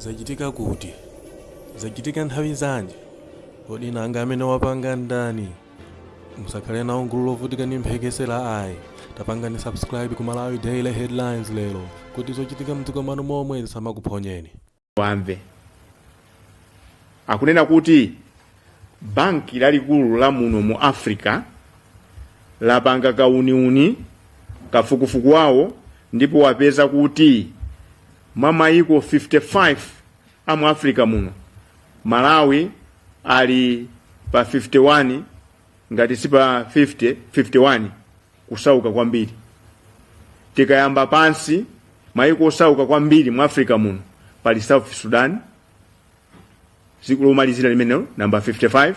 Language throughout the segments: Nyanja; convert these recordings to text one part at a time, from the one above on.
Zachitika kuti zachitika nthawi zanji kodi nanga amene wapanga ndani musakhale nawo gulu lovutika ndi mphekesera ayi tapangani subscribe ku Malawi Daily Headlines lero kuti zochitika mdziko manu momwe zisamakuphonyeni wamve akunena kuti banki lalikulu la muno mu Africa lapanga kauniuni kafukufuku wawo ndipo wapeza kuti mamayiko 55 amu Africa muno Malawi ali pa 51 ngati si pa 51 kusauka kwambiri. Tikayamba pansi mayiko osauka kwambiri mu Africa muno pali South Sudan ziko lomalizira limene namba 55.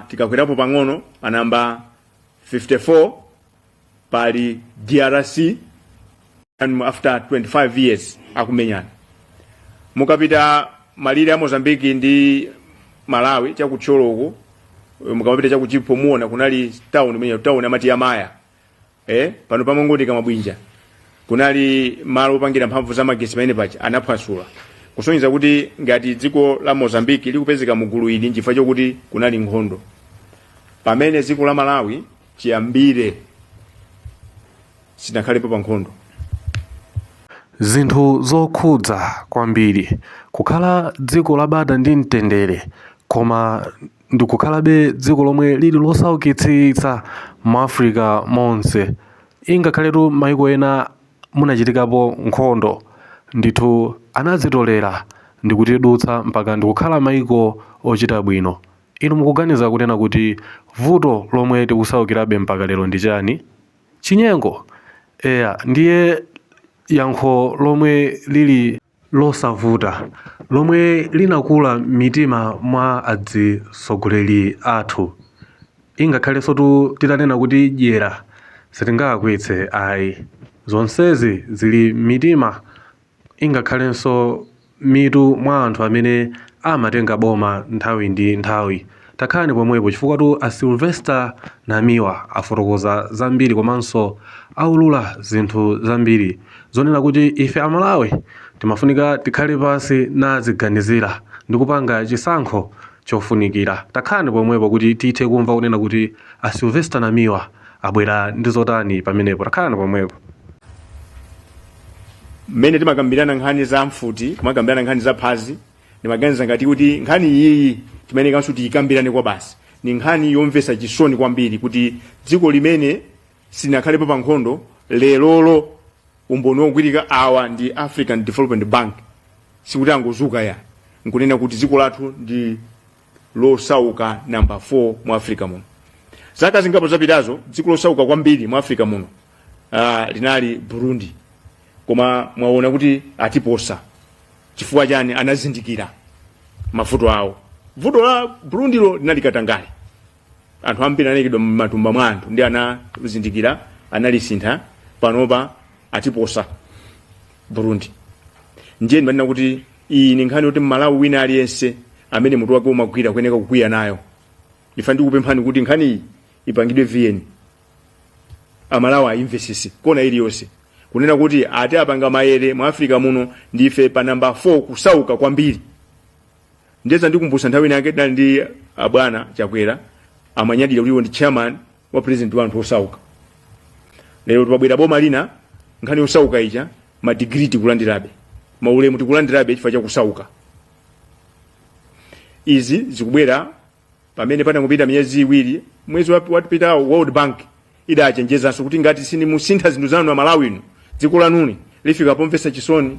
Tikakwerapo pang'ono namba 54 pali DRC after 25 years akumenyana. Mukapita malire a Mozambique ndi Malawi chakutcholoko mukapita chakuchipo muona kunali town amati Yamaya pano pamangoti kamabwinja kunali malo opangira mphamvu za magesi pamene pacha anaphwasula kusonyeza kuti ngati dziko la Mozambique likupezeka mugulu ili chifukwa chokuti kunali nkhondo pamene dziko la Malawi chiyambire sinakhalepo pa nkhondo. Zinthu zokhudza kwambiri kukhala dziko labata ndi mtendere koma ndikukhalabe dziko lomwe lili losaukitsitsa mu Africa monse ingakhaletu mayiko ena munachitikapo nkhondo ndithu anazitolera ndikutidutsa mpaka ndikukhala mayiko ochita bwino. Inu mukuganiza kunena kuti vuto lomwe tikusaukirabe mpaka lero ndi chani? Chinyengo ndiye yankho lomwe lili losavuta lomwe linakula mitima mwa atsogoleri athu ingakhalenso titanena kuti dyera sitingakwetse ayi zonsezi zili mitima ingakhalenso mitu mwa anthu amene amatenga boma nthawi ndi nthawi. Takhani pomwepo chifukwa a Sylvester Namiwa afotokoza zambiri komanso aulula zinthu zambiri zonena kuti ife amalawi timafunika tikhale pasi naziganizira ndikupanga chisankho chofunikira. Takhani pomwepo kuti tithe kumva kunena kuti a Sylvester Namiwa abwera ndi zotani pamenepo. Takhani pomwepo mmene timakambirana nkhani za mfuti kumakambirana nkhani za phazi ndimaganiza ngati kuti nkhani iyi timene kanso tikambirane kwa basi ni nkhani yomvetsa chisoni kwambiri kuti dziko limene sinakhalepo pa nkhondo lelolo umboni wogwirika awa ndi African Development Bank sikuti angozuka ya nkunena kuti dziko lathu ndi losauka namba 4 mu Africa muno. Zaka zingapo zapitazo dziko losauka kwambiri mu Africa muno linali Burundi koma mwaona kuti atiposa chifukwa chani anazindikira mavuto awo. Vuto la Burundi lo linali katangale anthu ambiri anayikidwa m'matumba mwa anthu ndi anazindikira analisintha panopa atiposa Burundi. Ndiye ndimanena kuti iyi ni nkhani yoti Malawi wina aliyense amene mutu wake umagwira kuyeneka kukwiya nayo. Ifa ndikupemphani kuti nkhani iyi ipangidwe VN amalawi ayimvesese kona iliyonse kunena kuti ati apanga mayere mu Africa muno ndife pa namba 4 kusauka kwambiri. Ndeza ndikumbusa nthawi yake dali ndi abwana chakwera amanyadira kuti ndi chairman wa president wa anthu osauka. Lero tubabwera boma lina nkhani osauka ija ma degree tikulandirabe maulemu tikulandirabe chifukwa cha kusauka. Izi zikubwera pamene patangopita miyezi iwiri mwezi watipita World Bank idachenjezanso kuti ngati sini musintha zinthu zanu Malawi ino dziko lanuni lifika pomvesa chisoni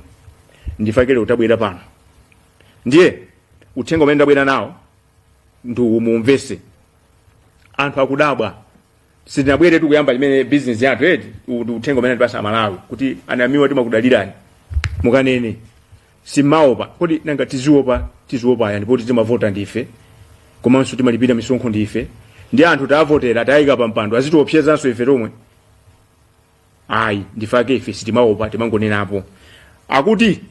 ndifakele utabwera pano. Ndiye uthenga umene ndabwera nawo ndi mumvese anthu akudabwa sitinabwere kuyamba imene business yathu uthenga umene ndipasa Malawi kuti anamiwa timakudalirani mukanene simaopa kodi nanga tiziopa yani poti timavota ndife komanso timalipira misonkho ndife ndi anthu taavotera tayika pa mpando azitiopsezanso ife tomwe ayi ndifake ife sitimaopa timangonenapo akuti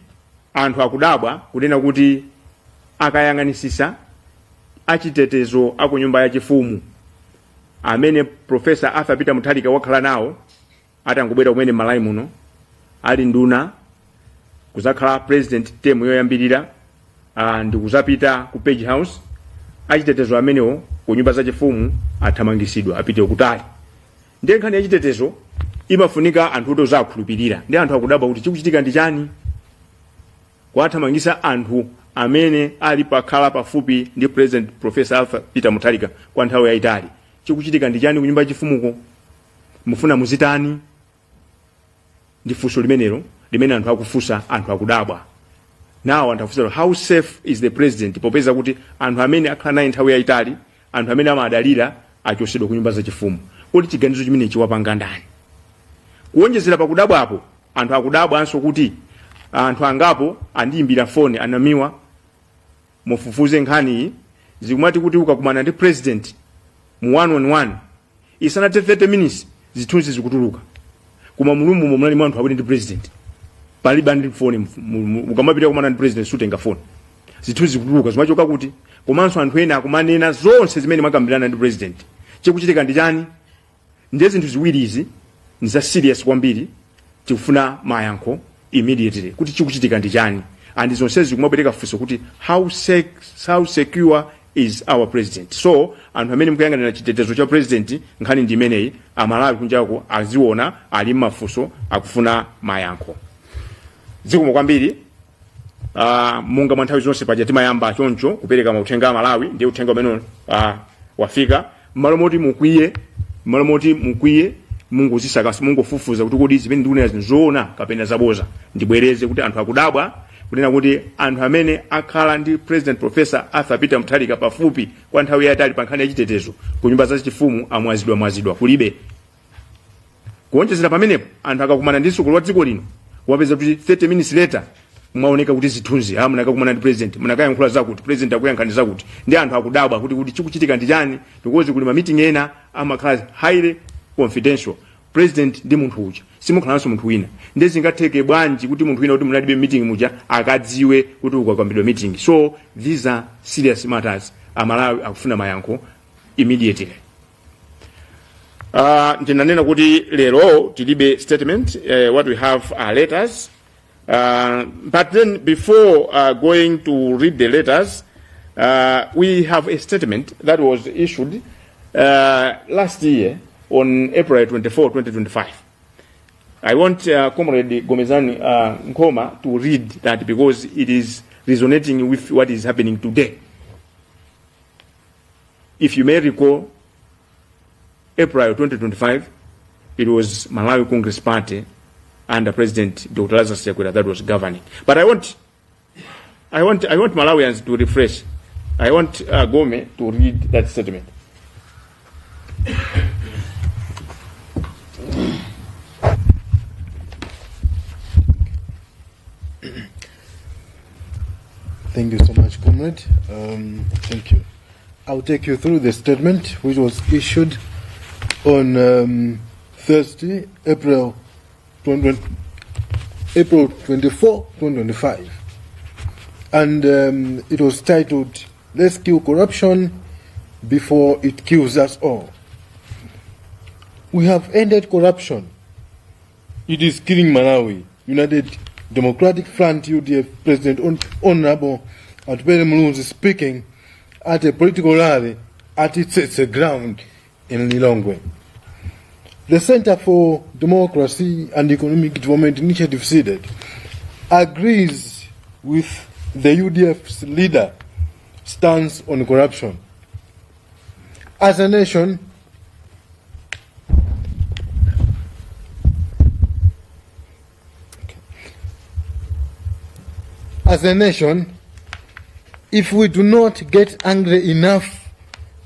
anthu akudabwa kunena kuti akayang'anisisa achitetezo aku nyumba ya chifumu amene Professor Arthur Peter Mutharika wakhala nawo atangobwera kumene Malawi muno ali nduna kuzakhala president term yoyambirira ndi kuzapita ku Page House, achitetezo amenewo ku nyumba zachifumu athamangisidwa apite kutali. Ndiye nkhani ya chitetezo imafunika anthu oti ozakhulupirira, ndi anthu akudabwa kuti chikuchitika ndi chani kwathamangisa anthu amene ali pakhala pafupi ndi President Professor Alpha Peter Mutharika kwa nthawi yayitali. Chikuchitika ndi chani ku nyumba yachifumuko, mufuna muzitani? Ndi funso limenelo limene anthu akufunsa, anthu akudabwa. Now anthu akufunsa how safe is the president, popeza kuti anthu amene akhala naye nthawi yayitali, anthu amene amadalira achosedwa ku nyumba zachifumu. Kuti chiganizo chimene chiwapanga ndani? Kuonjezera pakudabwapo, anthu akudabwanso kuti anthu angapo andiyimbira foni anamiwa mufufuze nkhani zikumati kuti ukakumana ndi president mu 1-on-1 isanathe 30 minutes zithunzi zikutuluka. Kuma mulumbu mumali anthu akuti ndi president palibe ndi foni, ukamapita kumana ndi president sutenga foni, zithunzi zikutuluka zimachoka kuti. Komanso anthu ena akumanena zonse zimene makambirana ndi president. Chikuchitika ndi chani? Ndiye zinthu ziwiri izi ndi za serious kwambiri, tikufuna mayankho immediately kuti chikuchitika ndi chani. And zonse zikumapeleka funso kuti how secure is our president. So anthu amene mukuyang'anira chitetezo cha president nkhani ndi imeneyi, amalawi kunjako aziona ali mafunso akufuna mayankho. Zikomo kwambiri. Munga mwa nthawi zonse paja timayamba choncho kupereka mauthenga a Malawi, ndiye uthenga umene wafika. Malo moti mukwiye mungozisaka mungofufuza kuti kodi zimene ndikunena zoona kapena zaboza. Ndibwereze kuti anthu akudabwa kunena kuti anthu amene akhala ndi President Professor Arthur Peter Mutharika pafupi kwa nthawi yayitali pa nkhani ya chitetezo ku nyumba zachifumu amwazidwa kulibe. Kuonjezera pamenepo anthu akakumana ndi mtsogoleri wa dziko lino wapeza kuti 30 minutes later mwaoneka kuti zithunzi munakakumana ndi president, munakayankhula zakuti president akuyankhani zakuti. Ndi anthu akudabwa kuti chikuchitika ndi chani, because kuli ma meeting ena amakhala highly confidential. President ndi munthu uja simukhalanso munthu wina, ndi zingatheke bwanji kuti munthu wina kuti munalibe meeting muja akadziwe kuti ukakambidwa meeting. So these are serious matters. Amalawi akufuna mayankho immediately. Ndinanena kuti lero tilibe statement, what we have are letters. But then before going to read the letters, we have a statement that was issued last year on April 24, 2025. I want Comrade Gomezani Nkoma to read that because it is resonating with what is happening today. If you may recall, April 2025, it was Malawi Congress Party under President Dr. Lazarus Chakwera that was governing. But I want Malawians to refresh. I want Gome to read that statement. Thank you so much, Comrade. Thank you. I'll take you through the statement which was issued on Thursday, April 24, 2025. And it was titled, "Let's Kill Corruption Before It Kills Us All." We have ended corruption. It is killing Malawi. United Democratic Front UDF President Honorable Atubele Mulunzi speaking at a political rally at its ground in Lilongwe. The Center for Democracy and Economic Development Initiative CDEDI agrees with the UDF's leader stance on corruption. As a nation, if we do not get angry enough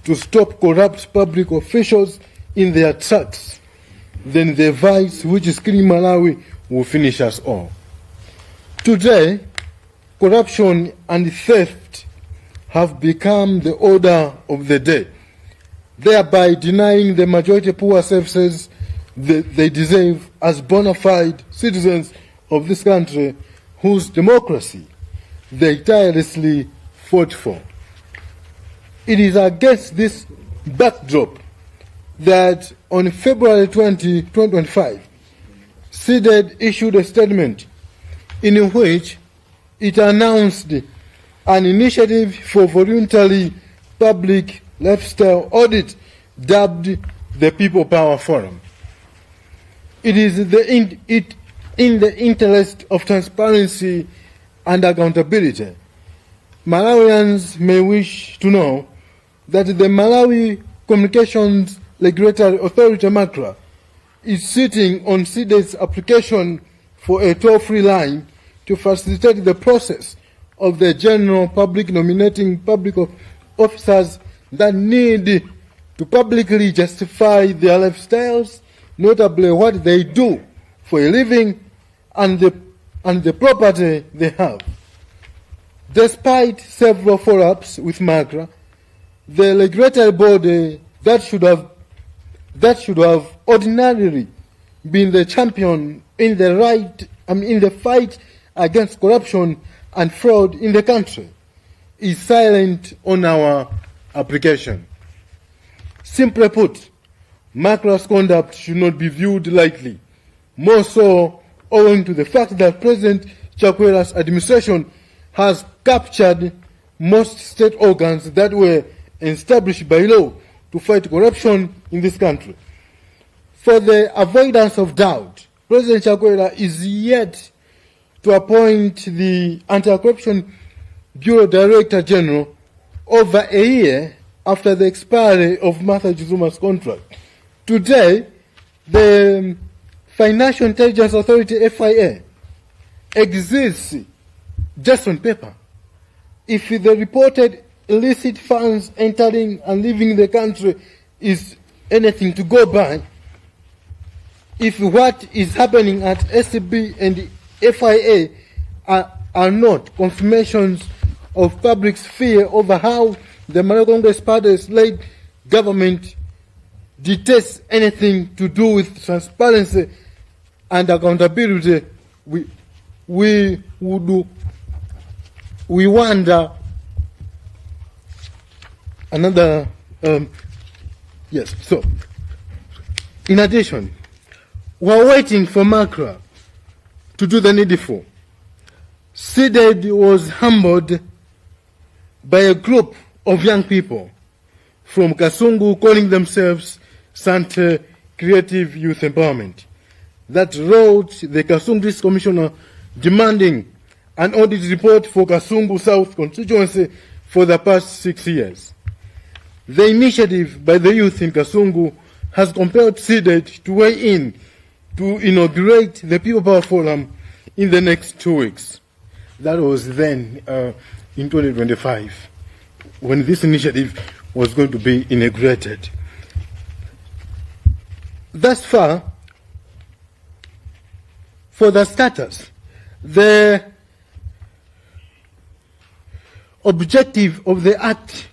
to stop corrupt public officials in their tracks, then the vice which is killing Malawi will finish us all. Today, corruption and theft have become the order of the day, thereby denying the majority poor services that they deserve as bona fide citizens of this country whose democracy they tirelessly fought for. It is against this backdrop that on February 20, 2025, CDEDI issued a statement in which it announced an initiative for voluntary public lifestyle audit dubbed the People Power Forum. It is in the interest of transparency and accountability. Malawians may wish to know that the Malawi Communications Regulatory Authority, MACRA, is sitting on CDEDI's application for a toll-free line to facilitate the process of the general public nominating public officers that need to publicly justify their lifestyles, notably what they do for a living and the property they have. Despite several follow-ups with MACRA, the regulatory body that should have ordinarily been the champion in the fight against corruption and fraud in the country is silent on our application. Simply put, MACRA's conduct should not be viewed lightly, more so owing to the fact that President Chakwera's administration has captured most state organs that were established by law to fight corruption in this country. For the avoidance of doubt, President Chakwera is yet to appoint the Anti-Corruption Bureau Director General over a year after the expiry of Martha Chizuma's contract. Today, the Financial Intelligence Authority, FIA, exists just on paper. If the reported illicit funds entering and leaving the country is anything to go by, if what is happening at SCB and FIA are not confirmations of public's fear over how the Malawi Congress Party's led government detests anything to do with transparency and accountability, we wonder another, yes, so, in addition, we're waiting for MACRA to do the needful. CDEDI was humbled by a group of young people from Kasungu calling themselves Center Creative Youth Empowerment that wrote the Kasungu District Commissioner demanding an audit report for Kasungu South constituency for the past 6 years. The initiative by the youth in Kasungu has compelled CDEDI to weigh in to inaugurate the People Power Forum in the next 2 weeks. That was then in 2025, when this initiative was going to be inaugurated. Thus far, for the status, the objective of the Act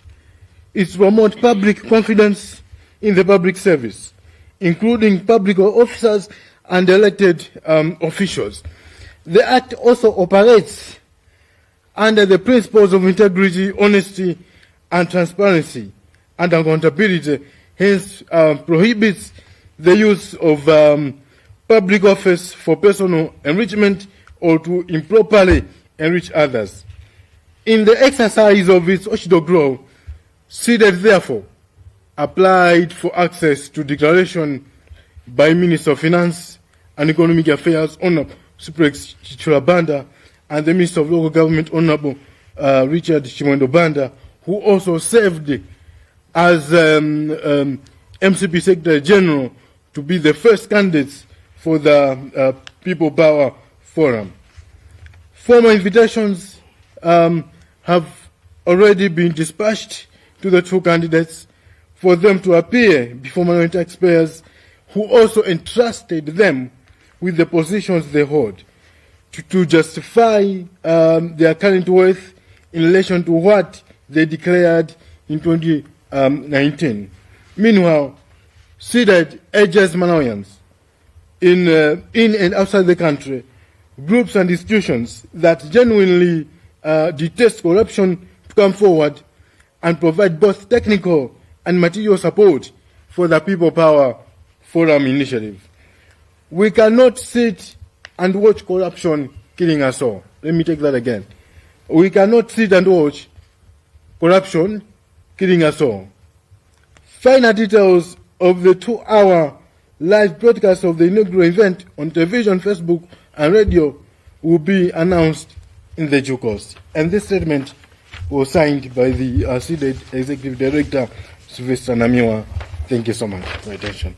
is to promote public confidence in the public service, including public officers and elected officials. The Act also operates under the principles of integrity, honesty, and transparency, and accountability, hence prohibits the use of public office for personal enrichment or to improperly enrich others. In the exercise of its watchdog role, CDEDI therefore applied for access to declaration by Minister of Finance and Economic Affairs, Honorable Suprex Chipanda, and the Minister of Local Government, Honorable Richard Chimondo Banda, who also served as MCP Secretary General to be the first candidates for the People Power Forum. Formal invitations have already been dispatched to the two candidates for them to appear before Malawi taxpayers, who also entrusted them with the positions they hold, to justify their current worth in relation to what they declared in 2019. Meanwhile, CDEDI urges Malawians in and outside the country, groups and institutions that genuinely detest corruption to come forward and provide both technical and material support for the People Power Forum initiative. We cannot sit and watch corruption killing us all. Let me take that again. We cannot sit and watch corruption killing us all. Final details of the 2-hour live broadcast of the inaugural event on television, Facebook, and radio will be announced in the due course. And this statement was signed by the CDEDI Executive Director, Sylvester Namiwa. Thank you so much for your attention.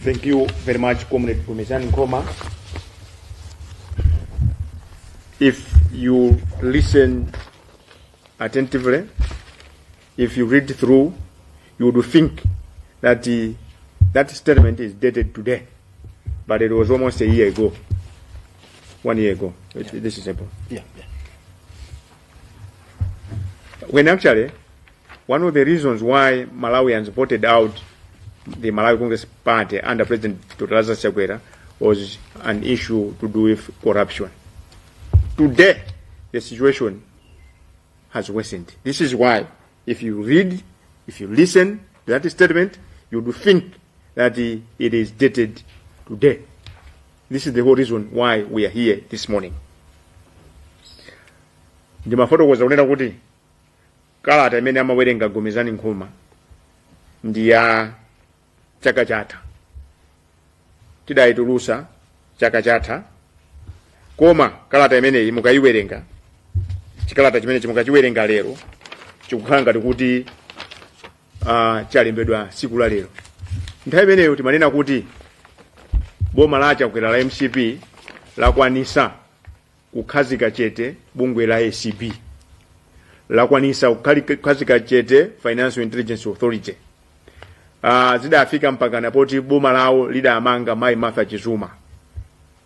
Thank you very much, Comrade Kumizani Nkoma. If you listen attentively, if you read through, you would think that that statement is dated today, but it was almost a year ago, 1 year ago. Yeah. This is simple. Yeah. When actually, one of the reasons why Malawians voted out the Malawi Congress Party under President Dr. Lazarus Chakwera was an issue to do with corruption. Today, the situation has worsened. This is why, if you read, if you listen to that statement, you would think that it is dated today. This is the whole reason why we are here this morning. Ndi mafotokoza kunena kuti kalata imene amawerenga Gomezani Nkhoma ndi ya chaka chatha. Tidayitulusa chaka chatha. Koma kalata imeneyi mukayiwerenga, chikalata chimene mukachiwerenga lero chikukhala ngati kuti chalembedwa siku la lero. Nthawi imeneyo timanena kuti boma la Chakwera la MCP lakwanisa kukhazika chete bungwe la ACB, lakwanisa kukhazika chete Financial Intelligence Authority. Zidafika mpaka napoti boma lawo lidamanga Mai Martha Chizuma,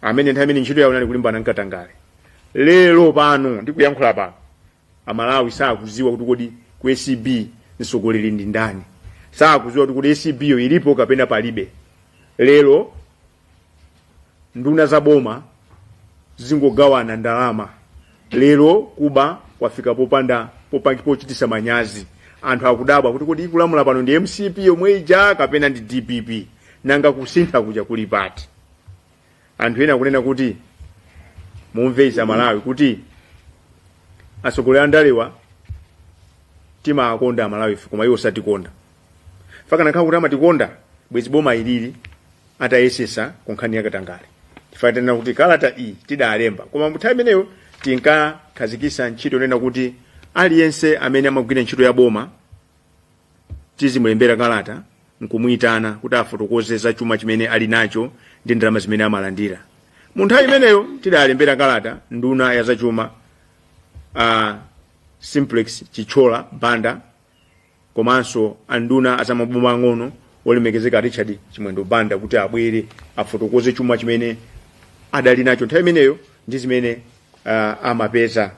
amene nthawi imene ntchito yawo inali kulimbana nkatangale. Lero pano ndikuyankhula pano Amalawi sakuziwa kuti kodi ku ACB mtsogoleri ndi ndani, sakuziwa kuti ACB yo ilipo kapena palibe. Lero nduna za boma zingogawana ndalama. Lero kuba kwafika pochitisa manyazi. Anthu akudabwa kuti kodi ikulamula pano ndi MCP yomwe ija kapena ndi DPP, nanga kusintha kuja kuli pati. Anthu ena kunena kuti mumveza Malawi kuti atsogoleri andalewa tima akonda Malawi koma iwo satikonda. Fakana nkhawa kuti amatikonda bwezi boma ilili atayesesa kunkhani yakatangale. Tifatana kuti kalata iyi tidalemba koma nthawi imeneyo tinkakhazikisa ntchito nena kuti aliyense amene amagwira ntchito ya boma tizimulembera kalata nkumuyitana kuti afotokoze za chuma chimene ali nacho ndi ndalama zimene amalandira. Mu nthawi imeneyo tidalembera kalata nduna ya zachuma Simplex Chichola Banda, komanso anduna azamaboma ang'ono olemekezeka Richard Chimwendo Banda kuti abwere afotokoze chuma chimene adali nacho nthawi imeneyo ndi zimene amapeza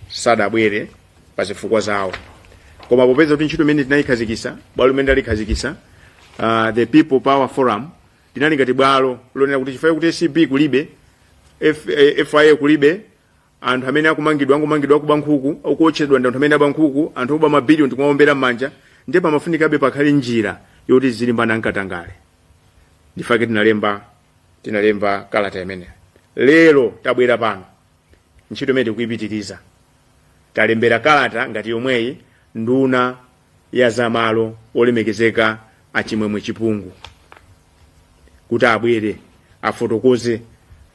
sadabwere pa zifukwa zawo. Koma popeza kuti ntchito imene tinayikhazikisa, bwalo limene ndalikhazikisa, the People Power Forum linali ngati bwalo lonena kuti chifukwa kuti ACB kulibe, FIA kulibe, anthu amene angomangidwa ku bankhuku, okuotchedwa ndi anthu amene abankhuku, anthu oba mabiliyoni tikumaombera m'manja, ndipo amafunikabe pakhale njira yoti zilimbana nkatangale. Ndifake tinalemba kalata imene. Lero tabwera pano ntchito imene tikuyipitiriza. Talembera kalata ngati yomweyi nduna ya zamalo olemekezeka Achimwemwe Chipungu kuti abwere afotokoze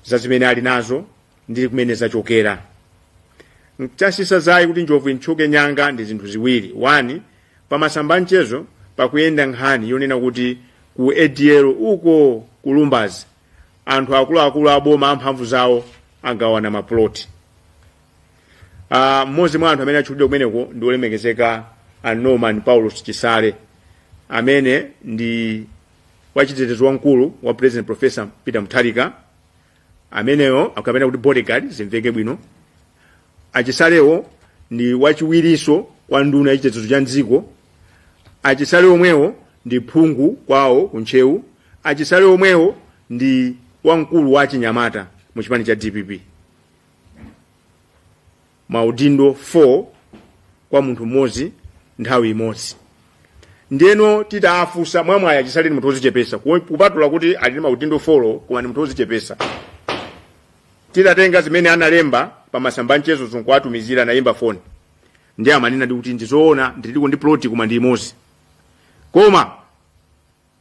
za zimene ali nazo ndi kumene zachokera. Mchasisa zayi kuti njovu intchuke nyanga ndi zinthu ziwiri. 1, pamasamba mchezo pakuyenda nkhani yonena kuti ku ADL uko kulumbazi anthu akuluakulu aboma amphamvu zawo agawana maploti. Mmodzi mwa anthu amene atchulidwa kumeneko ndi olemekezeka Norman Paulus Chisale, amene ndi wachitetezo wamkulu wa President Professor Peter Mutharika, ameneyo akapena kuti bodyguard zimveke bwino. Achisalewo ndi wachiwiriso kwa nduna yachitetezo cha dziko. Achisale omwewo ndi phungu kwawo kunchewu. Achisale omwewo ndi wamkulu wa Chinyamata mu chipani cha DPP. Maudindo 4 kwa munthu mmodzi nthawi imodzi. Ndeno titafusa mwamwaya Chisale ni munthu wozichepesa kupatula kuti ali maudindo 4 koma ni munthu wozichepesa. titatenga zimene analemba pa masamba mchezo zonkuatumizira nayimba phone ndi amanena ndi kuti ndizoona nditiko ndi plot kuma ndi imozi koma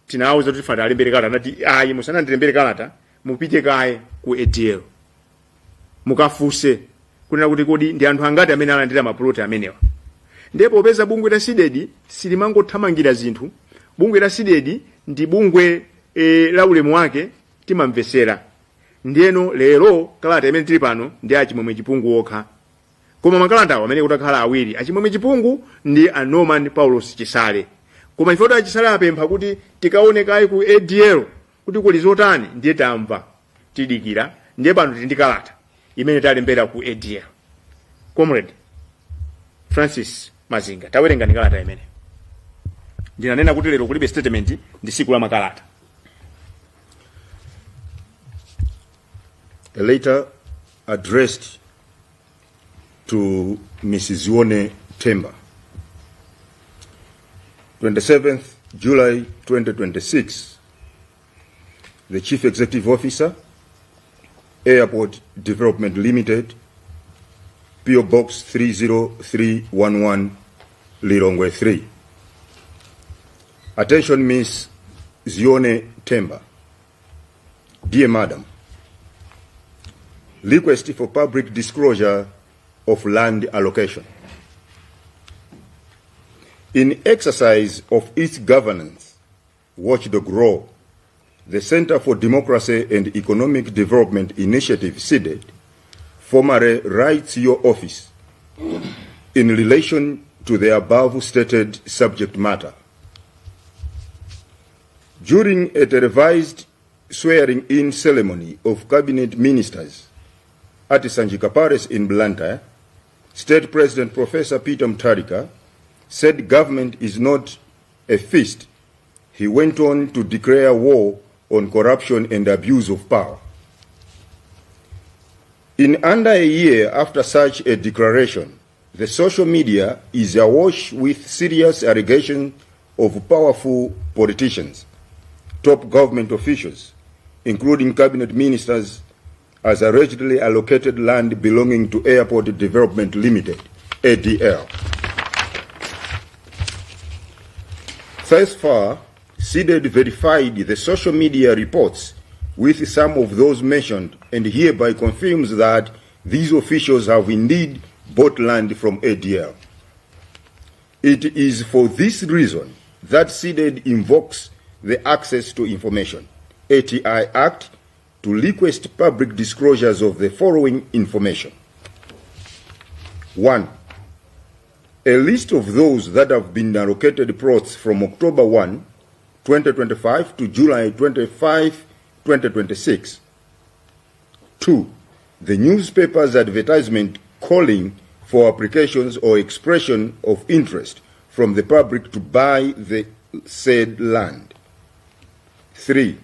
tinawuza kuti fata alembere kalata nati ayi musana ndilembere kalata mupite kaye ku ADL mukafuse kunena kuti kodi ndi anthu angati amene alandira maplot amenewa ndipo popeza bungwe la CDEDI silimangothamangira zinthu bungwe la CDEDI ndi bungwe la ulemu wake timamvesera ndiyeno lero kalata imene tili pano ndi achimwemwe chipungu okha koma makalatawo amene kutakhala awiri achimwemwe chipungu ndi a Norman Paulos Chisale koma ifoto achisale apempha kuti tikaone kaye ku ADL kuti kuli zotani ndiye tamva tidikira ndiye pano tili ndi kalata imene talembera ku ADL. Comrade Francis Mazinga tawerenga kalata imene ndinanena kuti lero kulibe statement ndi siku la makalata. A letter addressed to Mrs. Zione Temba, 27th July 2026, the Chief Executive Officer, Airport Development Limited, PO Box 30311, Lilongwe 3. Attention, Ms. Zione Temba. Dear Madam, request for public disclosure of land allocation. In exercise of its governance watchdog role, the Center for Democracy and Economic Development Initiative, CDEDI, formally writes your office in relation to the above stated subject matter. During a televised swearing-in ceremony of cabinet ministers at Sanjika Palace in Blantyre, State President Professor Peter Mutharika said government is not a feast. He went on to declare war on corruption and abuse of power. In under a year after such a declaration, the social media is awash with serious allegations of powerful politicians, top government officials, including cabinet ministers, as allegedly allocated land belonging to Airport Development Limited, ADL. Thus far, CDEDI verified the social media reports with some of those mentioned and hereby confirms that these officials have indeed bought land from ADL. It is for this reason that CDEDI invokes the Access to Information, ATI Act, to request public disclosures of the following information. 1. A list of those that have been allocated plots from October 1, 2025 to July 25, 2026. 2. The newspaper's advertisement calling for applications or expression of interest from the public to buy the said land. 3.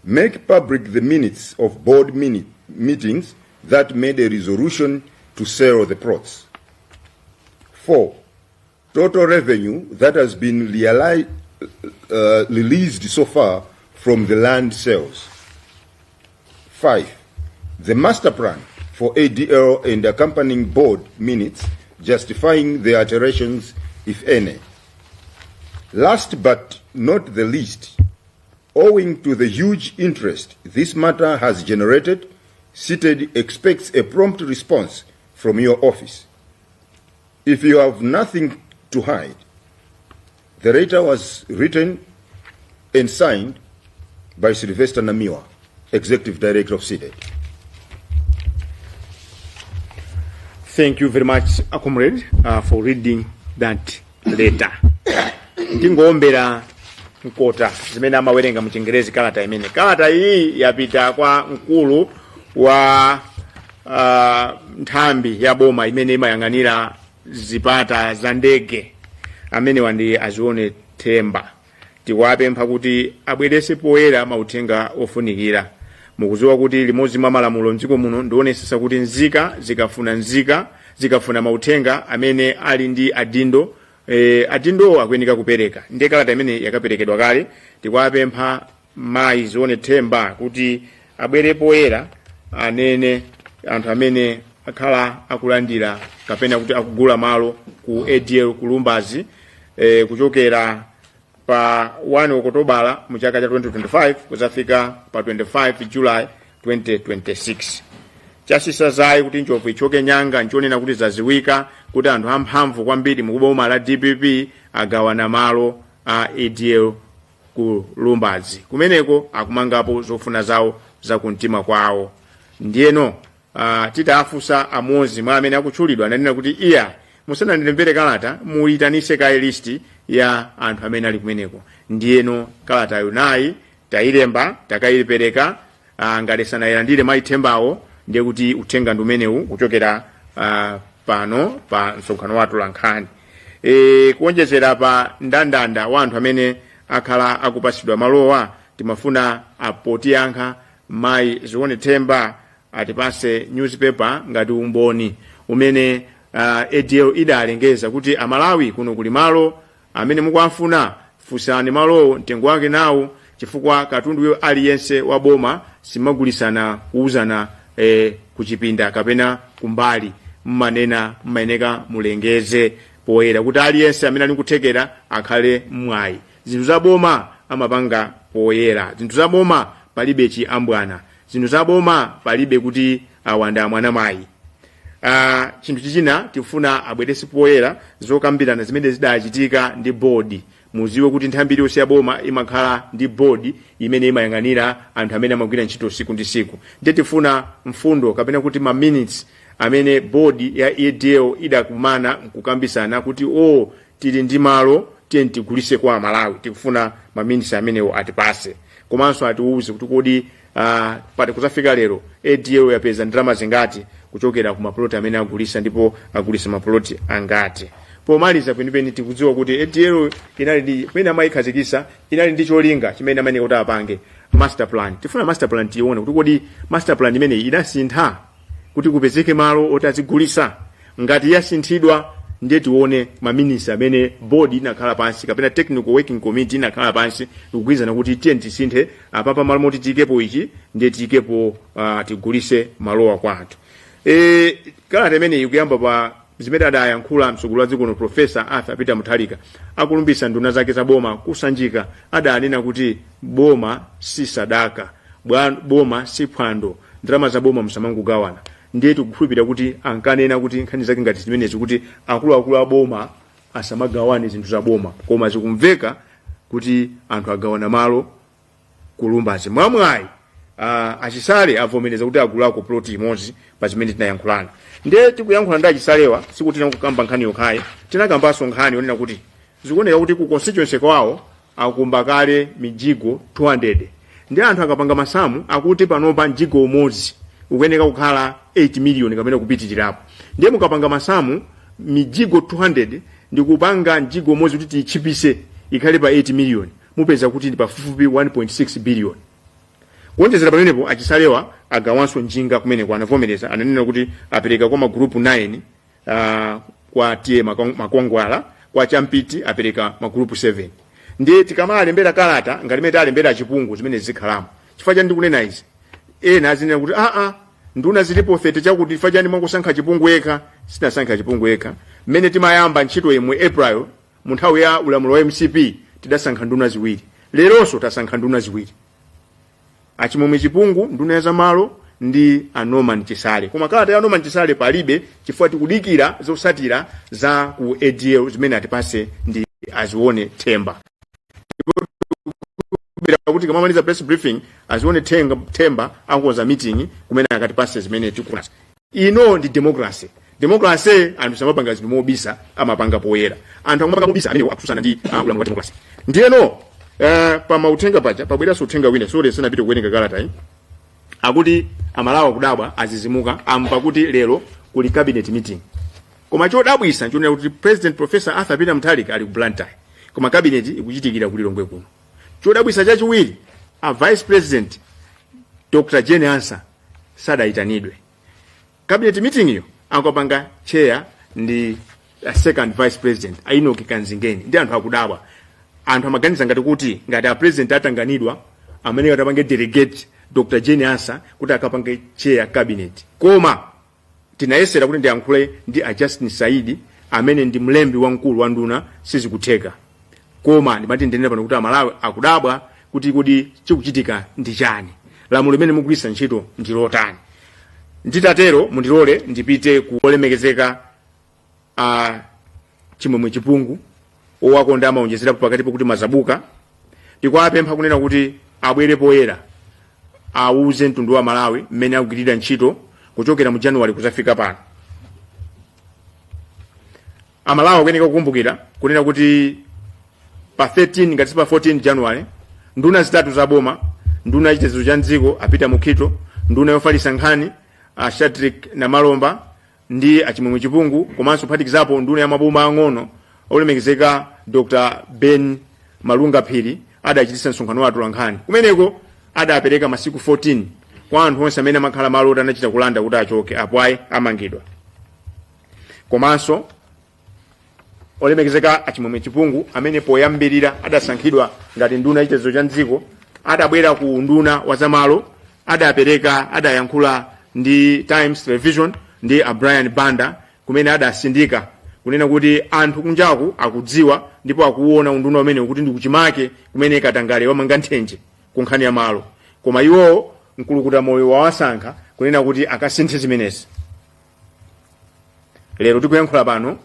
Make public the minutes of board meetings that made a resolution to sell the plots. 4. Total revenue that has been released so far from the land sales. 5. The master plan for ADL and accompanying board minutes justifying the alterations, if any. Last but not the least, owing to the huge interest this matter has generated, CDEDI expects a prompt response from your office. If you have nothing to hide, the letter was written and signed by Sylvester Namiwa, Executive Director of CDEDI. Thank you very much, comrade, for reading that letter. Ndingombera mkota zimene amawerenga mu Chingerezi kalata imene. Kalata iyi yapita kwa mkulu wa nthambi ya boma imene imayang'anira zipata za ndege amene wandi Zione Temba. Tiwapempha kuti abwerese poyera mauthenga ofunikira. Mukuziwa kuti limodzi mwa malamulo mdziko muno ndionetsa kuti nzika zikafuna mauthenga amene ali ndi adindo, adindo akuyenera kupereka. Ndiye kalata imene yakaperekedwa kale. Tiwapempha mayi Zione Temba kuti abwere poyera anene anthu amene akhala akulandira kapena kuti akugula malo ku ADL ku Lumbazi kuchokera pa 1 Okutobala mu chaka cha 2025 kuzafika pa 25 July 2026. Chasisazayi kuti njovu ichoke nyanga nchonena kuti zaziwika kuti anthu amphamvu kwambiri mu boma la DPP agawana malo a ADL ku Lumbazi. Kumeneko akumangapo zofuna zawo za kumtima kwawo. Ndiyeno titafunsa amodzi mwa amene akutchulidwa ananena kuti iya musanandilembere kalata muyitanise kaye listi ya anthu amene ali kumeneko. Ndiyeno kalata yonayi tayilemba takayipereka ngati sanayilandire maithembawo ndiye kuti uthenga ndi umenewu kuchokera pano pa msonkhano wathu lankhani. Kuonjezera pa ndandanda wa anthu amene akhala akupasidwa malowa timafuna apotiyankha mayi zione themba atipase newspaper ngati umboni umene ADL idalengeza kuti amalawi kuno kuli malo amene mukuafuna funsani malowo mtengo wake nawo chifukwa katundu aliyense wa boma simagulisana kuuzana ku Chipinda kapena kumbali mmayeneka mulengeze poyera kuti aliyense amene ali kuthekera akhale mwayi. Zinthu za boma amapanga poyera, zinthu za boma palibe chiambwana, zinthu za boma palibe kuti awanda mwana mayi. Chinthu chichina tifuna abwerese poyera zokambirana zimene zidachitika ndi board. Muziwe kuti nthambi iliyonse ya boma imakhala ndi board imene imayang'anira anthu amene amagwira ntchito siku ndi siku. Ndiye tifuna mfundo kapena kuti ma minutes amene board ya ADL idakumana kukambisana kuti tili ndi malo tiye tigulise kwa Malawi. Tikufuna ma minutes amenewo atipase. Komanso atiuze kuti kodi pati kuzafika lero ADL yapeza ndalama zingati kuchokera ku maploti amene agulisa ndipo agulisa maploti angati. Pomaliza penipeni tikudziwa kuti ADL inali ndi pena amayikhazikisa inali ndi cholinga chimene amene kuti apange master plan. Tifuna master plan tione kuti kodi master plan imene idasintha kuti kupezeke malo otazigulisa. Ngati yasinthidwa ndiye tione maminisa amene board inakhala pansi kapena technical working committee inakhala pansi kugwizana kuti tiye tisinthe apapa malo moti tikepo ichi ndiye tikepo tigulise malowa kwathu. Kalata imene ikuyamba pa zimene adayankhula msogolo wa dziko no Professor Arthur Peter Mutharika akulumbisa nduna zake za boma kusanjika adanena kuti boma si sadaka, boma si phwando, ndalama za boma msamangogawana. Ndiye tikukhulupirira kuti ankanena kuti nkhani zake ngati zimenezi kuti akuluakulu a boma asamagawane zinthu za boma, koma zikumveka kuti anthu agawana malo ku Lumbazi. Mwamwayi achisale avomereza kuti agulako ploti imodzi pa zimene tinayankhulana. Ndiye tikuyankhula ndi achisalewa sikuti tinakukamba nkhani yokhayi, tinakambanso nkhani yonena kuti zikuoneka kuti ku constituency kwawo akumba kale mijigo 200. Ndiye anthu akapanga masamu akuti panopa mjigo umodzi ukuyeneka kukhala 8 million kapena kupitirirapo. Ndiye mukapanga masamu mijigo 200 ndikupanga mjigo umodzi kuti tichipise ikhale pa 8 million, mupeza kuti ndi pafupifupi 1.6 billion. Kuonjezera pamenepo achisalewa agawanso njinga kumene kwa anavomereza ananena kuti apereka kwa magrupu 9 kwa tie makwangwala, kwa champiti apereka magrupu 7. Ndiye tikamaalembera kalata ngati meta alembera chipungu zimene zikhalamo. Chifukwa chani ndikunena izi? Ena azinena kuti nduna zilipo 30 chakuti chifukwa chani mwangosankha chipungu eka. Sinasankha chipungu eka. Mmene timayamba ntchito yemwe April mu nthawi ya ulamulo wa MCP tidasankha nduna ziwiri. Leronso tasankha nduna ziwiri. Achimomwe chipungu nduna ya zamalo ndi Norman Chisale. Koma kalata ya Norman Chisale palibe chifukwa tikudikira zosatira za ku ADL zimene atipase ndi azione themba. Kuti kamamaliza press briefing azione themba angoza meeting kumene akatipase zimene tikuna. Ino ndi democracy. Democracy anthu samapanga zinthu mobisa amapanga poyera. Anthu amapanga mobisa amene akususana ndi ulamulo wa democracy. Ndiyeno pa mautenga paja pabweranso uthenga wina sole sanapite kuwerenga kalata akuti amalawa kudabwa azizimuka ampa kuti lero kuli cabinet meeting. Koma chodabwisa nchonera kuti President Professor Arthur Peter Mutharika ali ku Blantyre, koma cabinet ikuchitikira ku Lilongwe kuno. Chodabwisa chachiwiri a Vice President Dr. Jane Ansa sadaitanidwe. Cabinet meeting iyo akapanga chair ndi second Vice President Ainoki Kanzingeni. Ndi anthu akudabwa. Anthu amaganiza ngati kuti ngati a president atanganidwa amene atapange delegate Dr. Jane Asa kuti akapange chair cabinet. Koma tinayesera kuti ndiyankhule ndi a Justin Saidi amene ndi mlembi wamkulu wa nduna sizikutheka. Koma ndimati ndinena pano kuti Malawi akudabwa kuti chikuchitika ndi chani. Lamulo limene mugwisa ntchito ndi lotani. Nditatero mundilole ndipite kuolemekezeka Chimwemwe Chipungu owakonda amaonjezera pakati pokuti mazabuka tikwapempha kunena kuti abwere poyera auze mtundu wa Malawi mmene akugirira ntchito kuchokera mu January kuzafika pano. Amalawi akuyeneka kukumbukira kunena kuti pa 13 ngati pa 14 January nduna zitatu za boma, nduna yachitetezo cha dziko apita mukhito, nduna yofalitsa nkhani Shadrack na Malomba ndi Chimwemwe Chipungu, komanso phatikizapo nduna ya maboma ang'ono olemekezeka Dr. Ben Malunga Phiri adachititsa msonkhano wa atolankhani. Kumeneko adapereka masiku 14 kwa anthu onse amene amakhala malo oti anachita kulanda kuti achoke apo amangidwa. Komanso olemekezeka Chimwemwe Chipungu amene poyambirira adasankhidwa ngati nduna yachitetezo cha dziko adabwera ku nduna wa zamalo adayankhula ndi Times Television ndi Brian Banda kumene adasindika kunena kuti anthu kunjaku akudziwa ndipo akuona unduna umene kuti ndi kuchimake kumene Katangale wamanga nthenje ku nkhani ya malo. Koma iwo mkulukuta moyo wawasankha kunena kuti akasinthe zimenezi. Lero tikuyankhula pano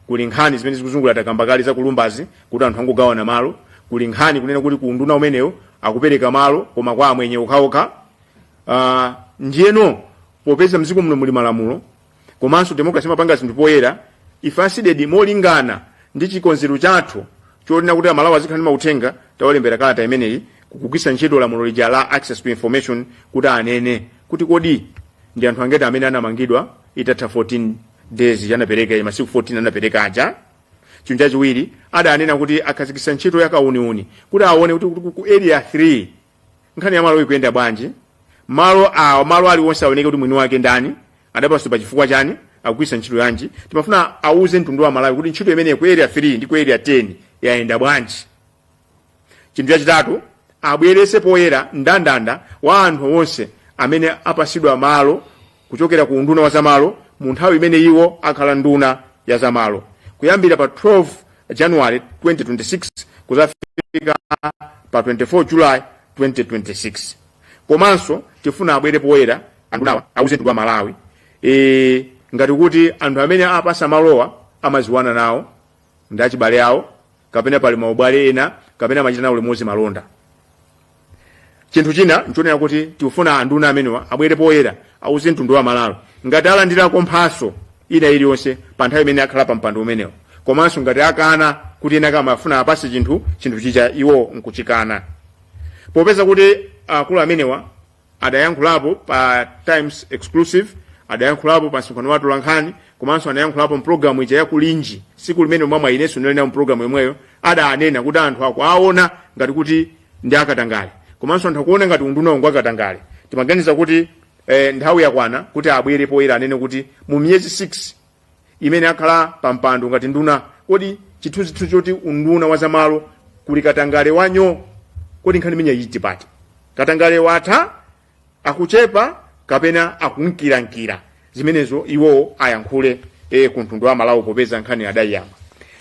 kuli nkhani zimene zikuzungula takambakali za kulumbazi kuti anthu angogawana malo, kuli nkhani kunena kuti ku nduna umenewo akupereka malo koma kwa amwenye ukhaokha. Ndiyeno popeza mziko muno muli malamulo komanso democracy mapanga zinthu poyera, ife CDEDI molingana ndi chikonzero chathu chonena kuti Malawi azikhala ndi mauthenga tawalembera kalata imeneyi kugwisa ntchito lamulo lija la access to information kuti anene kuti kodi ndi anthu angeti amene anamangidwa itatha 14 days anapereka masiku 14 anapereka aja. Chinthu chachiwiri adanena kuti akhazikitsa ntchito yakauniuni kuti aone kuti ku area 3 nkhani ya malo ikuyenda bwanji, malo aliwonse aoneke kuti mwini wake ndani, adapaso pa chifukwa chani, akugwisa ntchito yanji. Timafuna auze mtundu wa Malawi kuti ntchito imene ku area 3 ndi ku area 10 yaenda bwanji. Chinthu chachitatu abwerese poyera ndandanda wa anthu onse amene apasidwa malo kuchokera ku nduna wa zamalo mu nthawi imene iwo akhala nduna ya zamalo kuyambira pa 12 January 2026 kuzafika pa 24 July 2026. Komanso tifuna abwere poyera andunawa auze mtundu wa Malawi ngati kuti anthu amene apasa malowa amaziwana nawo ndi achibale awo kapena pali maubale ena kapena amachita nawo limodzi malonda. Chinthu china nchonena kuti tifuna anduna amenewa abwere poyera auze mtundu wa Malawi ngati alandirako mphaso ina iliyonse pa nthawi imene akhala pa mpando umenewo, komanso ngati akana kuti ena kama afuna apase chinthu chicha iwo nkuchikana. Popeza kuti akulu amenewa adayankhulapo pa Times Exclusive, adayankhulapo pa msonkhano wa atolankhani, komanso adayankhulapo mpulogalamu ija ya kulinji siku limene mwamwa ineso ndinena mpulogalamu yomweyo adanena kuti anthu akuaona ngati kuti ndi akatangale, komanso anthu akuona ngati unduna wangu akatangale. Timaganiza kuti nthawi yakwana kuti abwere poyera anene kuti mu miyezi 6 imene akhala pa mpando ngati nduna kodi chithunzithunzi choti unduna wa zamalo kuli Katangale wanyo kodi nkhani imene yiti pati Katangale watha akuchepa kapena akunkirankira zimenezo iwo ayankhule ku mtundu wa Malawi popeza nkhani adayamba.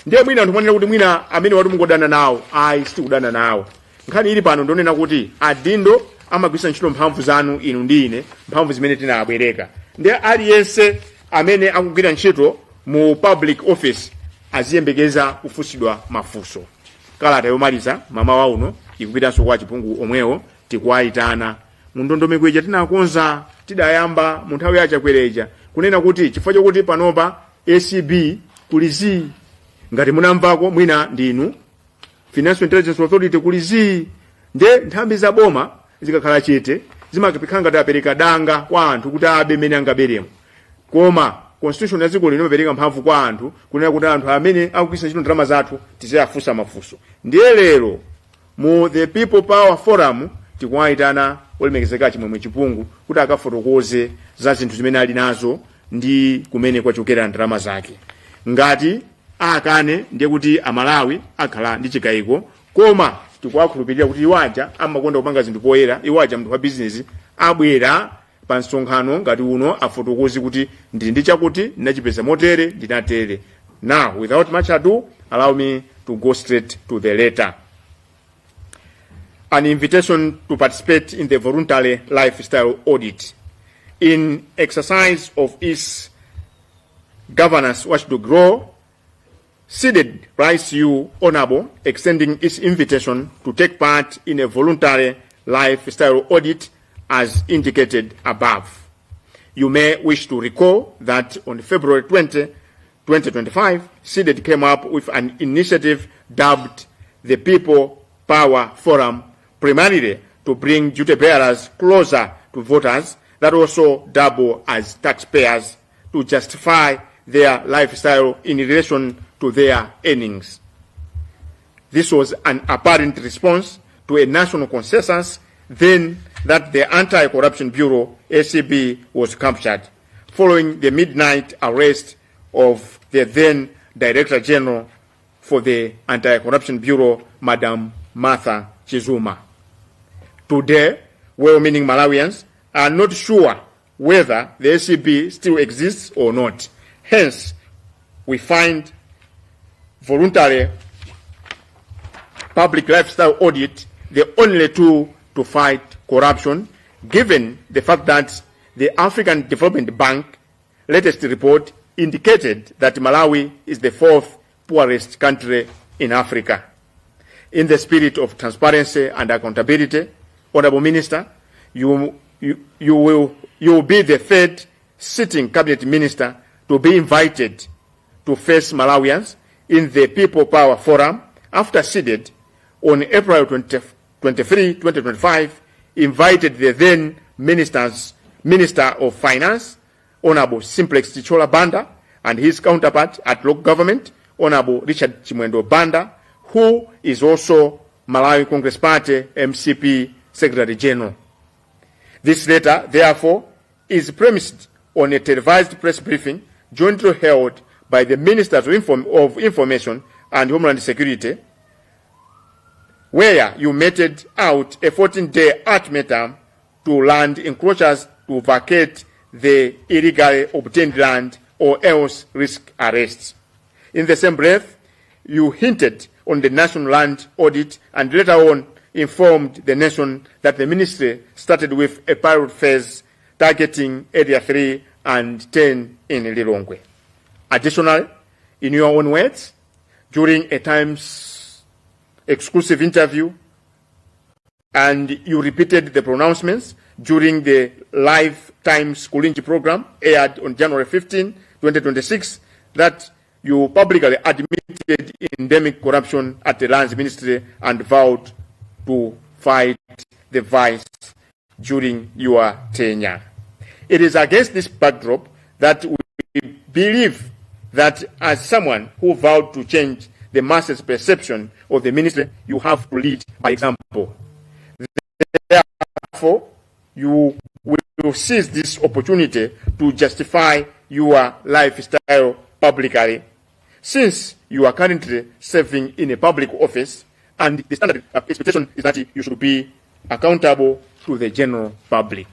Ndiye mwina anthu mwanena kuti mwina amene watu mungodana nawo sitikudana nawo. Nkhani ili pano ndonena kuti adindo amagwisa ntchito mphamvu zanu inu ndi ine, mphamvu zimene tinabwereka. Ndiye aliyense amene akugwira ntchito mu public office aziyembekeza kufusidwa mafunso. Kalata yomaliza mama wa uno ikupitanso kwa Chipungu omwewo tikuwayitana mu ndondomeko ija tinakonza tidayamba mu nthawi ya chakwereja kunena kuti chifukwa chokuti panopa ACB kulizi ngati munamvako mwina ndinu Financial Intelligence Authority kulizi nde nthambi za boma zikakhala chete zimakapikhala ngati apereka danga kwa anthu kuti abe mene angaberemo. Koma constitution ya dziko lino imapereka mphamvu kwa anthu kunena kuti anthu amene akugwisa ntchito ndalama zathu tiziyafunsa mafunso. Ndiye lero mu the People Power Forum tikuwayitana olemekezeka Chimwemwe Chipungu kuti akafotokoze za zinthu zimene ali nazo ndi kumene kwachokera ndalama zake. Ngati akane ndiye kuti Amalawi akhala ndi chikayiko, koma tikuwakhulupirira kuti iwaja amakonda kupanga zinthu poyera, iwaja mnthu wa business abwera pa msonkhano ngati uno afotokoze kuti ndili ndi chakuti ndinachipeza motere ndinatere. Now, without much ado, allow me to go straight to the letter. An invitation to participate in the voluntary lifestyle audit. In exercise of its governance watchdog role, CDEDI writes you honorable, extending its invitation to take part in a voluntary lifestyle audit as indicated above. You may wish to recall that on February 20, 2025, CDEDI came up with an initiative dubbed the People Power Forum, primarily to bring duty bearers closer to voters that also double as taxpayers to justify their lifestyle in relation to their earnings. This was an apparent response to a national consensus then that the Anti-Corruption Bureau, ACB, was captured, following the midnight arrest of the then Director General for the Anti-Corruption Bureau, Madam Martha Chizuma. Today, well-meaning Malawians are not sure whether the ACB still exists or not. Hence, we find voluntary public lifestyle audit the only tool to fight corruption, given the fact that the African Development Bank latest report indicated that Malawi is the fourth poorest country in Africa. In the spirit of transparency and accountability, Honorable Minister, you will be the third sitting cabinet minister to be invited to face Malawians in the People Power Forum after CDEDI on April 23, 2025, invited the then Minister of Finance, Honorable Simplex Tichola Banda, and his counterpart at local government, Honorable Richard Chimwendo Banda, who is also Malawi Congress Party MCP Secretary General. This letter, therefore, is premised on a televised press briefing jointly held by the Ministers of Information and Homeland Security, where you meted out a 14-day ultimatum to land encroachers to vacate the illegally obtained land or else risk arrests. In the same breath, you hinted on the national land audit and later on informed the nation that the ministry started with a pilot phase targeting Area 3 and 10 in Lilongwe. Additionally, in your own words, during a Times exclusive interview, and you repeated the pronouncements during the live Times Kulinji program aired on January 15, 2026, that you publicly admitted endemic corruption at the Lands Ministry and vowed to fight the vice during your tenure. It is against this backdrop that we believe that as someone who vowed to change the masses' perception of the ministry, you have to lead by example. Therefore, you will seize this opportunity to justify your lifestyle publicly, since you are currently serving in a public office, and the standard expectation is that you should be accountable to the general public.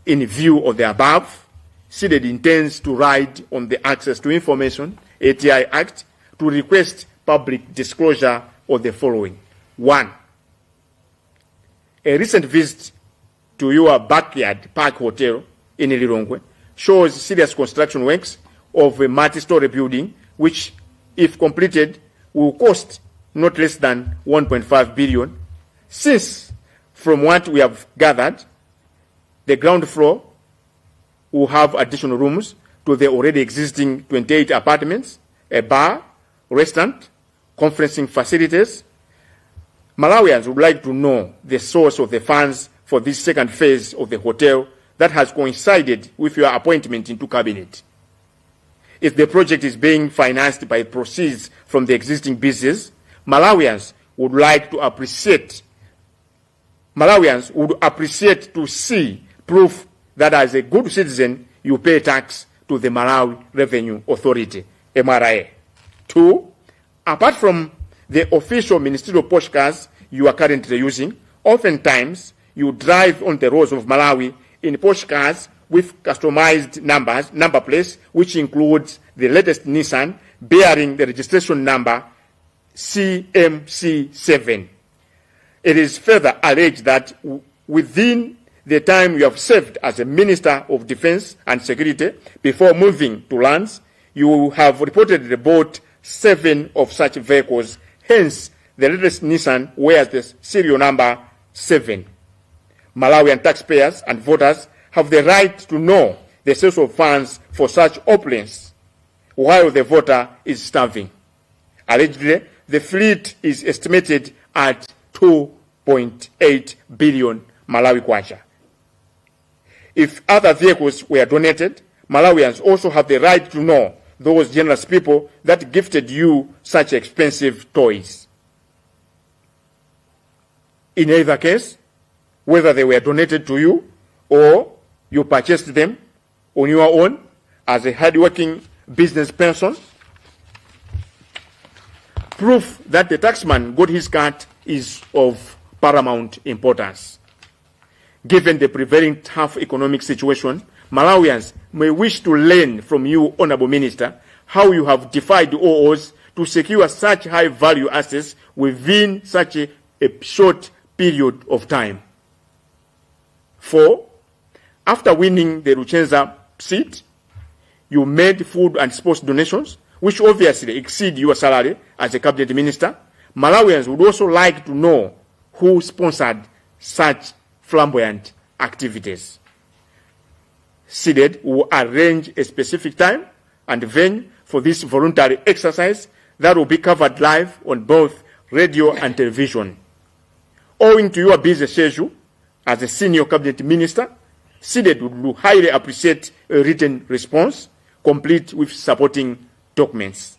In view of the above, CDEDI intends to ride on the Access to Information ATI Act to request public disclosure of the following. 1. A recent visit to your backyard park hotel in Lilongwe shows serious construction works of a multi-story building, which, if completed, will cost not less than 1.5 billion. Since, from what we have gathered, the ground floor will have additional rooms to the already existing 28 apartments, a bar, restaurant, conferencing facilities. Malawians would like to know the source of the funds for this second phase of the hotel that has coincided with your appointment into cabinet. If the project is being financed by proceeds from the existing business, Malawians would appreciate to see proof that as a good citizen you pay tax to the Malawi Revenue Authority, MRA. 2. Apart from the official ministerial postcards you are currently using. Oftentimes, you drive on the roads of Malawi in Porsche cars with customized number plates, which includes the latest Nissan bearing the registration number CMC7. It is further alleged that within the time you have served as a Minister of Defense and Security before moving to lands, you have reportedly bought 7 of such vehicles. Hence, the latest Nissan wears the serial number 7. Malawian taxpayers and voters have the right to know the source of funds for such opulence while the voter is starving. Allegedly, the fleet is estimated at 2.8 billion Malawi kwacha. If other vehicles were donated, Malawians also have the right to know those generous people that gifted you such expensive toys. In either case, whether they were donated to you or you purchased them on your own as a hardworking business person, proof that the taxman got his cut is of paramount importance. Given the prevailing tough economic situation, Malawians may wish to learn from you, Honorable Minister, how you have defied odds to secure such high-value assets within such a short period of time. 4. After winning the Luchenza seat, you made food and sports donations, which obviously exceed your salary as a cabinet minister. Malawians would also like to know who sponsored such flamboyant activities. CDEDI will arrange a specific time and venue for this voluntary exercise that will be covered live on both radio and television. Owing to your busy schedule as a senior cabinet minister, CDEDI would highly appreciate a written response, complete with supporting documents.